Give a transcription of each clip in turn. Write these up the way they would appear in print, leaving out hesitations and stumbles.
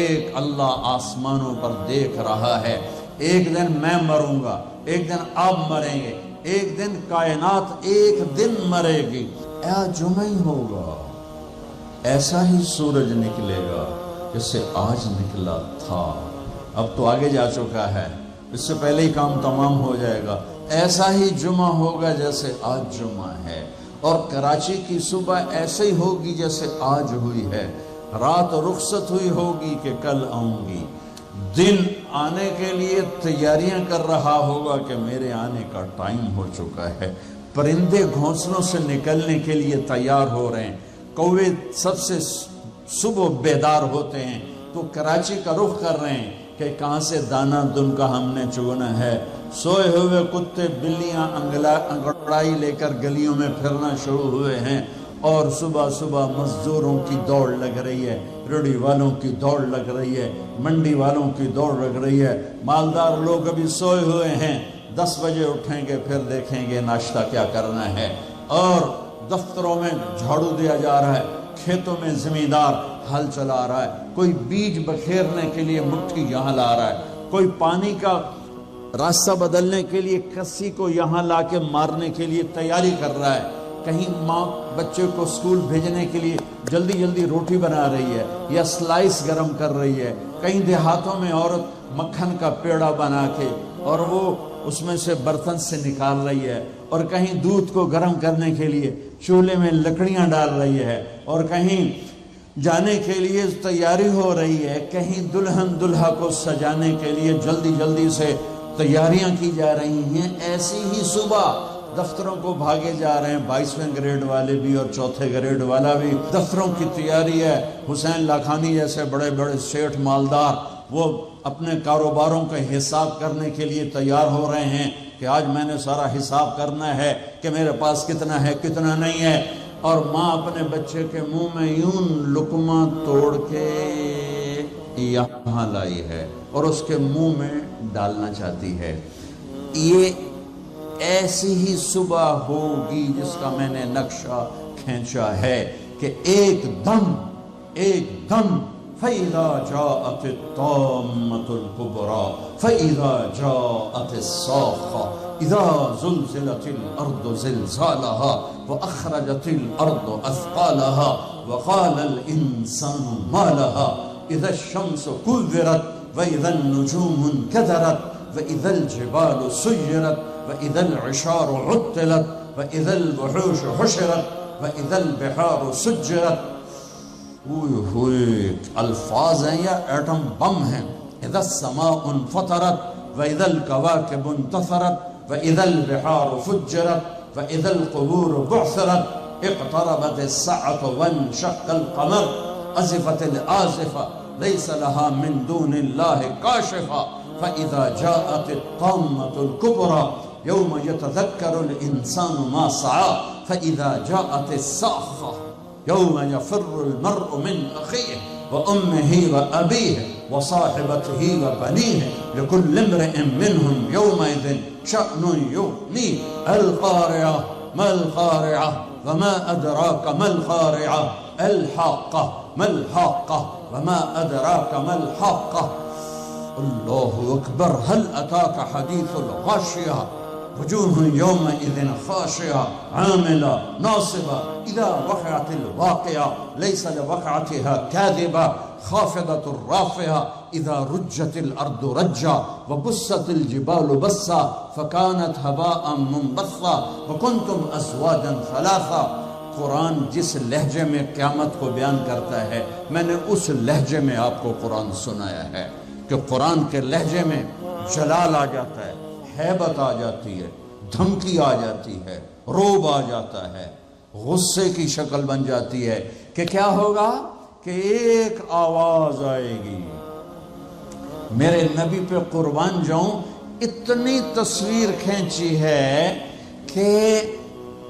ایک اللہ آسمانوں پر دیکھ رہا ہے. ایک دن میں مروں گا, ایک دن آپ مریں گے, ایک دن کائنات ایک دن مرے گی. جمعہ ہی ہوگا, ایسا ہی سورج نکلے گا جیسے آج نکلا تھا. اب تو آگے جا چکا ہے, اس سے پہلے ہی کام تمام ہو جائے گا. ایسا ہی جمعہ ہوگا جیسے آج جمعہ ہے, اور کراچی کی صبح ایسے ہی ہوگی جیسے آج ہوئی ہے. رات رخصت ہوئی ہوگی کہ کل آؤں گی. دن آنے کے لیے تیاریاں کر رہا ہوگا کہ میرے آنے کا ٹائم ہو چکا ہے. پرندے گھونسلوں سے نکلنے کے لیے تیار ہو رہے ہیں. کوے سب سے صبح بیدار ہوتے ہیں تو کراچی کا رخ کر رہے ہیں کہ کہاں سے دانہ دن کا ہم نے چگنا ہے. سوئے ہوئے کتے بلیاں انگڑائی لے کر گلیوں میں پھرنا شروع ہوئے ہیں, اور صبح صبح مزدوروں کی دوڑ لگ رہی ہے, ریڑھی والوں کی دوڑ لگ رہی ہے, منڈی والوں کی دوڑ لگ رہی ہے. مالدار لوگ ابھی سوئے ہوئے ہیں, 10 بجے اٹھیں گے, پھر دیکھیں گے ناشتہ کیا کرنا ہے. اور دفتروں میں جھاڑو دیا جا رہا ہے, کھیتوں میں زمیندار ہل چلا رہا ہے, کوئی بیج بکھیرنے کے لیے مٹھی یہاں لا رہا ہے, کوئی پانی کا راستہ بدلنے کے لیے کسی کو یہاں لا کے مارنے کے لیے تیاری کر رہا ہے. کہیں ماں بچے کو اسکول بھیجنے کے لیے جلدی جلدی روٹی بنا رہی ہے یا سلائس گرم کر رہی ہے. کہیں دیہاتوں میں عورت مکھن کا پیڑا بنا کے اور وہ اس میں سے برتن سے نکال رہی ہے, اور کہیں دودھ کو گرم کرنے کے لیے چولہے میں لکڑیاں ڈال رہی ہے, اور کہیں جانے کے لیے تیاری ہو رہی ہے, کہیں دلہن دلہا کو سجانے کے لیے جلدی جلدی سے تیاریاں کی جا رہی ہیں. ایسی ہی صبح دفتروں کو بھاگے جا رہے ہیں, 22ویں گریڈ والے بھی اور 4تھے گریڈ والا بھی. دفتروں کی تیاری ہے. حسین لاکھانی جیسے بڑے بڑے سیٹھ مالدار وہ اپنے کاروباروں کا حساب کرنے کے لیے تیار ہو رہے ہیں کہ آج میں نے سارا حساب کرنا ہے کہ میرے پاس کتنا ہے کتنا نہیں ہے. اور ماں اپنے بچے کے منہ میں یوں لقمہ توڑ کے یہاں لائی ہے اور اس کے منہ میں ڈالنا چاہتی ہے. یہ ایسی ہی صبح ہوگی جس کا میں نے نقشہ کھینچا ہے کہ ایک دم فَإِذَا جَاءَتِ الطَّامَّةُ الْكُبْرَى فَإِذَا جَاءَتِ الصَّاخَّةُ إِذَا زُلْزِلَتِ الْأَرْضُ زِلْزَالَهَا وَأَخْرَجَتِ الْأَرْضُ أَثْقَالَهَا وَقَالَ الْإِنسَانُ مَا لَهَا إِذَا الشَّمْسُ كُوِّرَتْ وَإِذَا النُّجُومُ انكَدَرَتْ وَإِذَا الْجِبَالُ سُيِّرَتْ وَإِذَا الْعِشَارُ عُطِّلَتْ وَإِذَا الْوُحُوشُ حُشِرَتْ وَإِذَا الْبِحَارُ سُجِّرَتْ. الفاظ ہیں یا ایٹم بم ہیں. اذا السماء انفطرت واذا الكواكب انتثرت واذا البحار فجرت واذا القبور بعثرت اقتربت الساعة وانشق القمر ازفت الآزفة ليس لها من دون الله كاشفة فاذا جاءت الطامة الكبرى يوم يتذكر الانسان ما سعى فاذا جاءت الصاخة يوم يفر المرء من أخيه وأمه وأبيه وصاحبته وبنيه لكل امرئ منهم يومئذ شأن يغنيه. القارعة ما القارعة وما أدراك ما القارعة الحاقة ما الحاقة وما أدراك ما الحاقة. الله أكبر. هل أتاك حديث الغاشية وجوه يومئذ خاشعة عاملة ناصبة إذا وقعت الواقعة ليس لوقعتها كاذبة خافضة رافعة إذا رجت الأرض رجا وبست الجبال بسا فكانت هباء منبثا وكنتم أزواجا ثلاثا. قرآن جس لہجے میں قیامت کو بیان کرتا ہے میں نے اس لہجے میں آپ کو قرآن سنایا ہے کہ قرآن کے لہجے میں جلال آ جاتا ہے, ہیبت آ جاتی ہے, دھمکی آ جاتی ہے, روب آ جاتا ہے, غصے کی شکل بن جاتی ہے کہ کیا ہوگا کہ ایک آواز آئے گی. میرے نبی پہ قربان جاؤں, اتنی تصویر کھینچی ہے کہ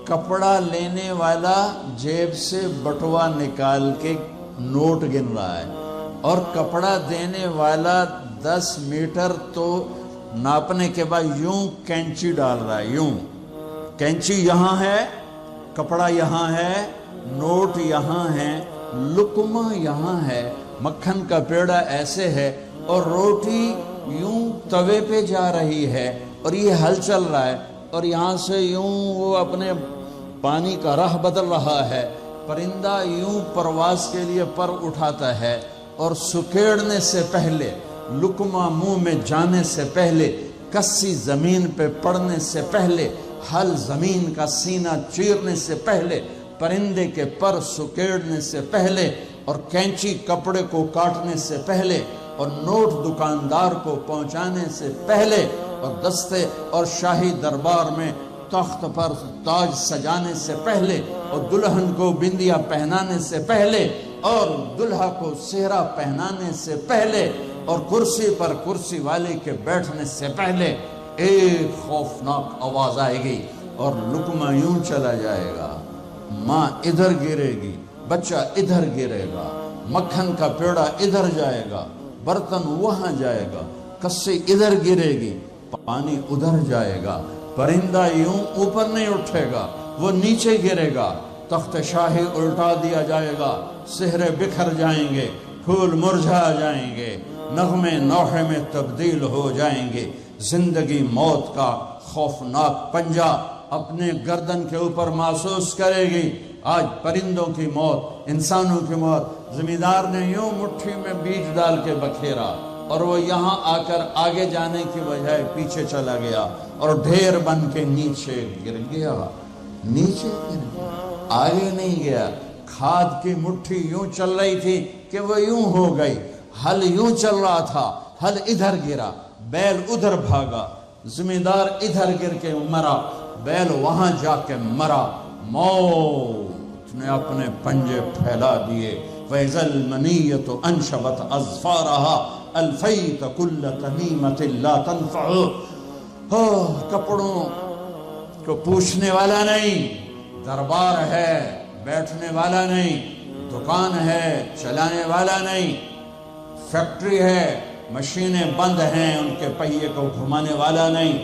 کپڑا لینے والا جیب سے بٹوا نکال کے نوٹ گن رہا ہے اور کپڑا دینے والا 10 میٹر تو ناپنے کے بعد یوں کینچی ڈال رہا ہے. یوں کینچی یہاں ہے, کپڑا یہاں ہے, نوٹ یہاں ہے, لقمہ یہاں ہے, مکھن کا پیڑا ایسے ہے اور روٹی یوں توے پہ جا رہی ہے اور یہ ہل چل رہا ہے اور یہاں سے یوں وہ اپنے پانی کا راہ بدل رہا ہے. پرندہ یوں پرواز کے لیے پر اٹھاتا ہے اور سکیڑنے سے پہلے، لقمہ منہ میں جانے سے پہلے، کسی زمین پہ پڑنے سے پہلے، ہل زمین کا سینہ چیرنے سے پہلے، پرندے کے پر سکیڑنے سے پہلے، اور کینچی کپڑے کو کاٹنے سے پہلے، اور نوٹ دکاندار کو پہنچانے سے پہلے، اور دستے اور شاہی دربار میں تخت پر تاج سجانے سے پہلے، اور دلہن کو بندیا پہنانے سے پہلے، اور دلہا کو سہرا پہنانے سے پہلے، اور کرسی پر کرسی والے کے بیٹھنے سے پہلے ایک خوفناک آواز آئے گی اور لقمہ یوں چلا جائے گا. ماں ادھر گرے گی، بچہ ادھر گرے گا، مکھن کا پیڑا ادھر جائے گا، برتن وہاں جائے گا، کسی ادھر گرے گی، پانی ادھر جائے گا، پرندہ یوں اوپر نہیں اٹھے گا، وہ نیچے گرے گا، تخت شاہی الٹا دیا جائے گا، سہرے بکھر جائیں گے، پھول مرجھا جائیں گے، نغمے نوحے میں تبدیل ہو جائیں گے. زندگی موت کا خوفناک پنجہ اپنے گردن کے اوپر محسوس کرے گی. آج پرندوں کی موت، انسانوں کی موت، زمیندار نے یوں مٹھی میں بیج ڈال کے بکھیرا اور وہ یہاں آ کر آگے جانے کی بجائے پیچھے چلا گیا اور ڈھیر بن کے نیچے گر گیا. نیچے گر گیا، آگے نہیں گیا. کھاد کی مٹھی یوں چل رہی تھی کہ وہ یوں ہو گئی. ہل یوں چل رہا تھا، ہل ادھر گرا، بیل ادھر بھاگا، زمیندار ادھر گر کے مرا، بیل وہاں جا کے مرا. موت نے اپنے پنجے پھیلا دیے. فَإِذَا الْمَنِيَّةُ أَنْشَبَتْ أَظْفَارَهَا أَلْفَيْتَ كُلَّ تَمِيمَةٍ لَا تَنْفَعُ. کپڑوں کو پوچھنے والا نہیں، دربار ہے بیٹھنے والا نہیں، دکان ہے چلانے والا نہیں، فیکٹری ہے مشینیں بند ہیں ان کے پہیے کو گھمانے والا نہیں،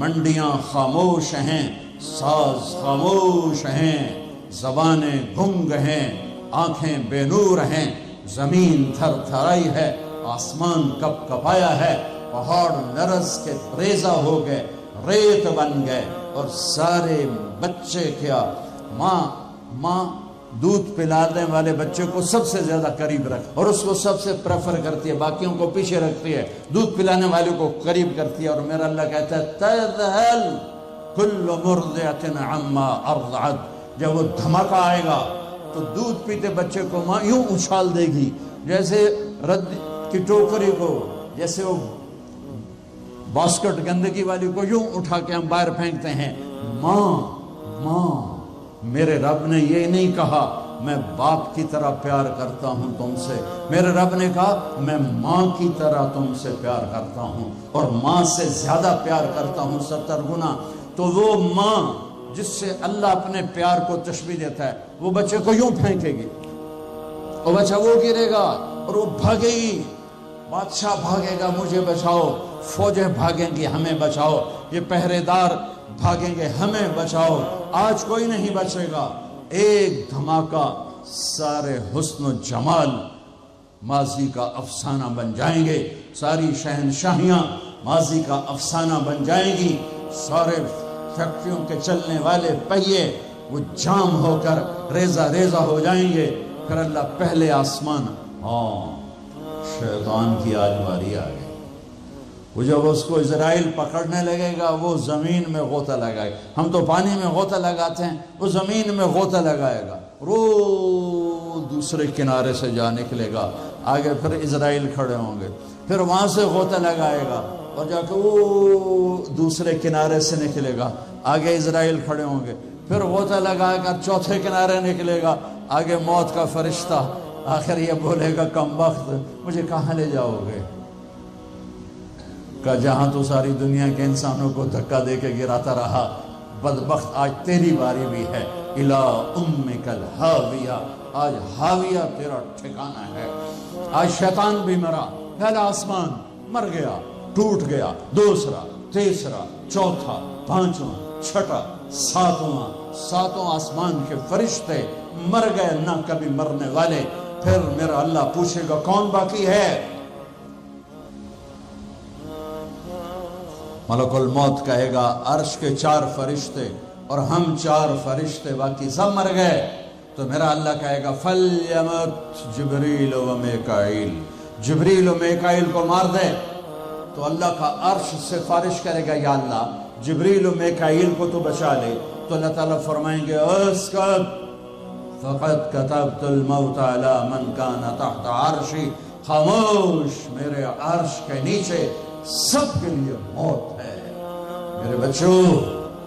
منڈیاں خاموش ہیں، ساز خاموش ہیں، زبانیں گنگ ہیں، آنکھیں بے نور ہیں، زمین تھر تھرائی ہے، آسمان کپ کپایا ہے، پہاڑ لرز کے ریزہ ہو گئے، ریت بن گئے، اور سارے بچے کیا، ماں دودھ پلانے والے بچے کو سب سے زیادہ قریب رکھ اور اس کو سب سے پریفر کرتی ہے، باقیوں کو پیچھے رکھتی ہے، دودھ پلانے والے کو قریب کرتی ہے. اور میرا اللہ کہتا ہے تذہل کل مرضعۃ عما ارضعت. جب وہ دھماکہ آئے گا تو دودھ پیتے بچے کو ماں یوں اچھال دے گی جیسے رد کی ٹوکری کو، جیسے وہ باسکٹ گندگی والی کو یوں اٹھا کے ہم باہر پھینکتے ہیں. ماں میرے رب نے یہ نہیں کہا میں باپ کی طرح پیار کرتا ہوں تم سے، میرے رب نے کہا میں ماں کی طرح تم سے پیار کرتا ہوں، اور ماں سے زیادہ پیار کرتا ہوں 70 گنا. تو وہ ماں جس سے اللہ اپنے پیار کو تشبیہ دیتا ہے وہ بچے کو یوں پھینکے گی، اور بچہ وہ گرے گا اور وہ بھاگے گی. بادشاہ بھاگے گا مجھے بچاؤ، فوجیں بھاگیں گی ہمیں بچاؤ، یہ پہرے دار بھاگیں گے ہمیں بچاؤ. آج کوئی نہیں بچے گا. ایک دھماکہ سارے حسن و جمال ماضی کا افسانہ بن جائیں گے، ساری شہنشاہیاں ماضی کا افسانہ بن جائیں گی، سارے فیکٹریوں کے چلنے والے پہیے وہ جام ہو کر ریزہ ریزہ ہو جائیں گے. پھر اللہ پہلے آسمان، شیطان کی آج باری آ گئی. وہ جب اس کو اسرائیل پکڑنے لگے گا وہ زمین میں غوطہ لگائے گا. ہم تو پانی میں غوطہ لگاتے ہیں، وہ زمین میں غوطہ لگائے گا، روز دوسرے کنارے سے جا نکلے گا. آگے پھر اسرائیل کھڑے ہوں گے، پھر وہاں سے غوطہ لگائے گا اور جا کے وہ دوسرے کنارے سے نکلے گا. آگے اسرائیل کھڑے ہوں گے، پھر غوطہ لگائے گا، چوتھے کنارے نکلے گا. آگے موت کا فرشتہ آخر یہ بولے گا کمبخت مجھے کہاں لے جاؤ گے؟ کہ جہاں تو ساری دنیا کے انسانوں کو دھکا دے کے گراتا رہا، بدبخت آج تیری باری بھی ہے. الا امک الہاویہ، آج ہاویہ تیرا ٹھکانہ ہے. آج شیطان بھی مرا، پہلا آسمان مر گیا، ٹوٹ گیا، دوسرا، تیسرا، چوتھا، پانچواں، چھٹا، ساتواں آسمان کے فرشتے مر گئے، نہ کبھی مرنے والے. پھر میرا اللہ پوچھے گا کون باقی ہے؟ ملک الموت کہے گا عرش کے 4 فرشتے اور ہم 4 فرشتے باقی سب مر گئے. تو میرا اللہ کہے گا فَلْيَمُتْ جبریل و میکائیل، جبریل و میکائیل کو مار دے. تو اللہ کا عرش سفارش کرے گا یا اللہ جبریل و میکائیل کو تو بچا لے. تو اللہ تعالیٰ فرمائیں گے اسکت فقد كتبت الموت على من كان تحت عرشی، خاموش، میرے عرش کے نیچے سب کے لیے موت ہے. میرے بچوں،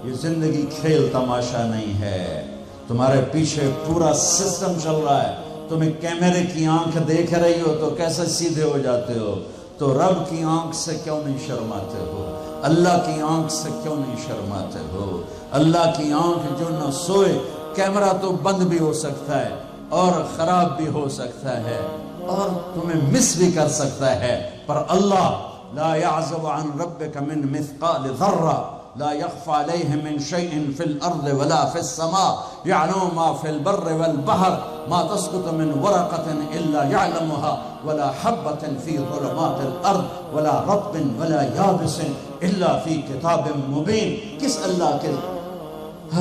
یہ زندگی کھیل تماشا نہیں ہے. تمہارے پیچھے پورا سسٹم چل رہا ہے. تمہیں کیمرے کی آنکھ دیکھ رہی ہو تو کیسے سیدھے ہو جاتے ہو؟ تو رب کی آنکھ سے کیوں نہیں شرماتے ہو؟ اللہ کی آنکھ سے کیوں نہیں شرماتے ہو؟ اللہ کی آنکھ جو نہ سوئے. کیمرہ تو بند بھی ہو سکتا ہے اور خراب بھی ہو سکتا ہے اور تمہیں مس بھی کر سکتا ہے، پر اللہ لا يعزب عن ربك من مثقال ذرة لا يخفى عليه من شيء في الأرض ولا في السماء يعلم ما في البر والبحر ما تسقط من ورقة إلا يعلمها ولا حبة في ظلمات الأرض ولا رطب ولا يابس إلا في كتاب مبين. کس اللہ کے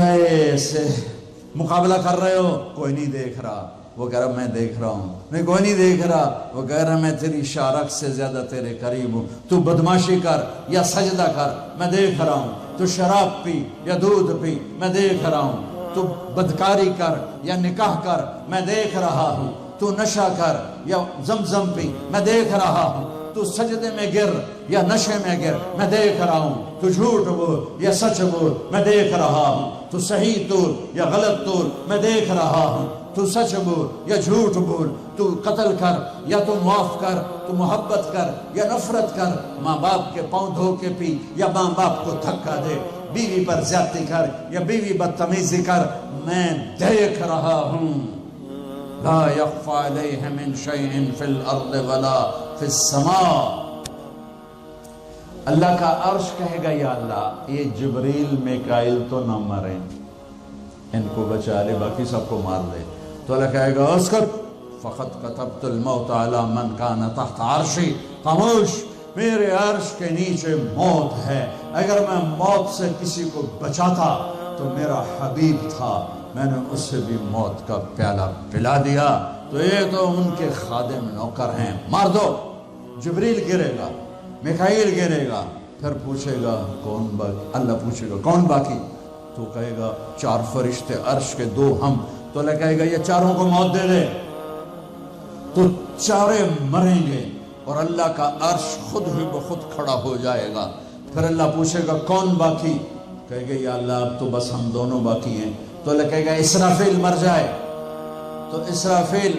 ایسے مقابلہ کر رہے ہو؟ کوئی نہیں دیکھ رہا. وہ کہہ رہا میں دیکھ رہا ہوں. میں کوئی نہیں دیکھ رہا. وہ کہہ رہا میں تیری شارک سے زیادہ تیرے قریب ہوں. تو بدماشی کر یا سجدہ کر، میں دیکھ رہا ہوں. تو شراب پی یا دودھ پی، میں دیکھ رہا ہوں. تو بدکاری کر یا نکاح کر، میں دیکھ رہا ہوں. تو نشہ کر یا زمزم پی، میں دیکھ رہا ہوں. تو سجدے میں گر یا نشے میں گر، میں دیکھ رہا ہوں. تو جھوٹ بول یا سچ بول، میں دیکھ رہا ہوں. تو صحیح طور یا غلط طور، میں دیکھ رہا ہوں. تو سچ بول یا جھوٹ بول، تو قتل کر یا تو معاف کر، تو محبت کر یا نفرت کر. ماں باپ کے پاؤں دھو کے پی یا ماں باپ کو دھکا دے. بیوی پر زیادتی کر یا بیوی بدتمیزی کر، میں دیکھ رہا ہوں. لا يخفى عليه من شيء في الارض ولا في السماء. اللہ کا عرش کہے گا یا اللہ یہ جبریل میکائیل تو نہ مریں، ان کو بچا لے، باقی سب کو مار دے. تو اللہ کہے گا اسکت فقط كتبت الموت على من كان تحت عرشی، خاموش، میرے عرش کے نیچے موت ہے. اگر میں موت سے کسی کو بچاتا تو میرا حبیب تھا، میں نے اس سے بھی موت کا پیالہ پلا دیا. تو یہ تو ان کے خادم نوکر ہیں، مار دو. جبریل گرے گا، میکائیل گرے گا، پھر پوچھے گا کون باقی؟ اللہ پوچھے گا کون باقی؟ تو کہے گا 4 فرشتے عرش کے 2 ہم. تو اللہ کہے گا یہ 4 کو موت دے دے. تو 4 مریں گے اور اللہ کا عرش خود ہی بخود کھڑا ہو جائے گا. پھر اللہ پوچھے گا کون باقی؟ کہے گا یا اللہ اب تو بس ہم دونوں باقی ہیں. تو اللہ کہے گا اسرافیل مر جائے. تو اسرافیل،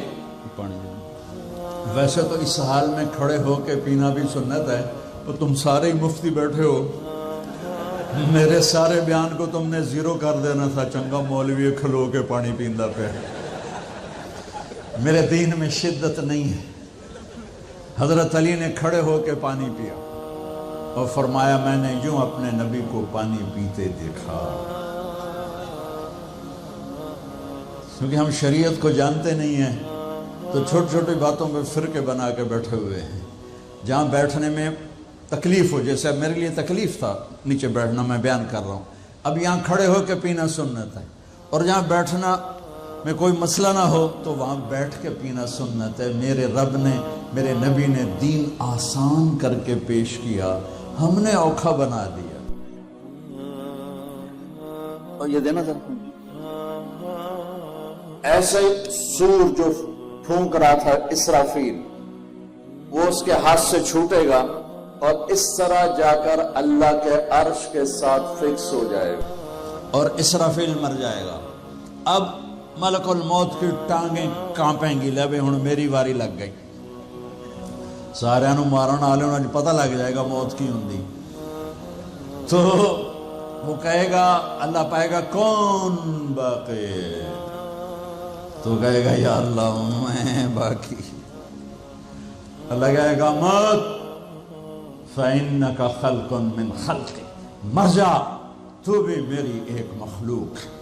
ویسے تو اس حال میں کھڑے ہو کے پینا بھی سنت ہے، تو تم سارے ہی مفتی بیٹھے ہو، میرے سارے بیان کو تم نے زیرو کر دینا تھا. چنگا مولوی کھلو کے پانی پیندا پہ. میرے دین میں شدت نہیں ہے. حضرت علی نے کھڑے ہو کے پانی پیا اور فرمایا میں نے یوں اپنے نبی کو پانی پیتے دیکھا. کیونکہ ہم شریعت کو جانتے نہیں ہیں تو چھوٹی چھوٹی باتوں میں فرقے بنا کے بیٹھے ہوئے ہیں. جہاں بیٹھنے میں تکلیف ہو، جیسے میرے لیے تکلیف تھا نیچے بیٹھنا، میں بیان کر رہا ہوں. اب یہاں کھڑے ہو کے پینا سنت ہے، اور جہاں بیٹھنا میں کوئی مسئلہ نہ ہو تو وہاں بیٹھ کے پینا سنت ہے. میرے رب نے، میرے نبی نے دین آسان کر کے پیش کیا، ہم نے اوکھا بنا دیا. اور یہ دینا تھا ایسے سور جو پھونک رہا تھا اسرافیل، وہ اس کے ہاتھ سے چھوٹے گا اور اس طرح جا کر اللہ کے عرش کے ساتھ فکس ہو جائے گا اور اسرافیل مر جائے گا. اب ملک الموت کی ٹانگیں کانپیں گی، لے ہن میری واری لگ گئی. سارے نو مارن والے انہوں پتہ لگ جائے گا موت کی ہوندی. تو وہ کہے گا، اللہ پائے گا کون باقی؟ تو کہے گا یا اللہ میں باقی. اللہ کہے گا موت فَإِنَّكَ خَلْقٌ مِّنْ خَلْقِ، مر جا، تو بھی میری ایک مخلوق ہے.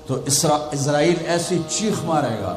تو اسرائیل ایسی چیخ مارے گا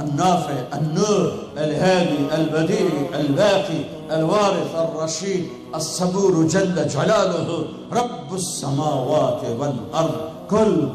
النافع النور الهادي البديع الباقي الوارث الرشيد الصبور جل جلاله رب السماوات والأرض كل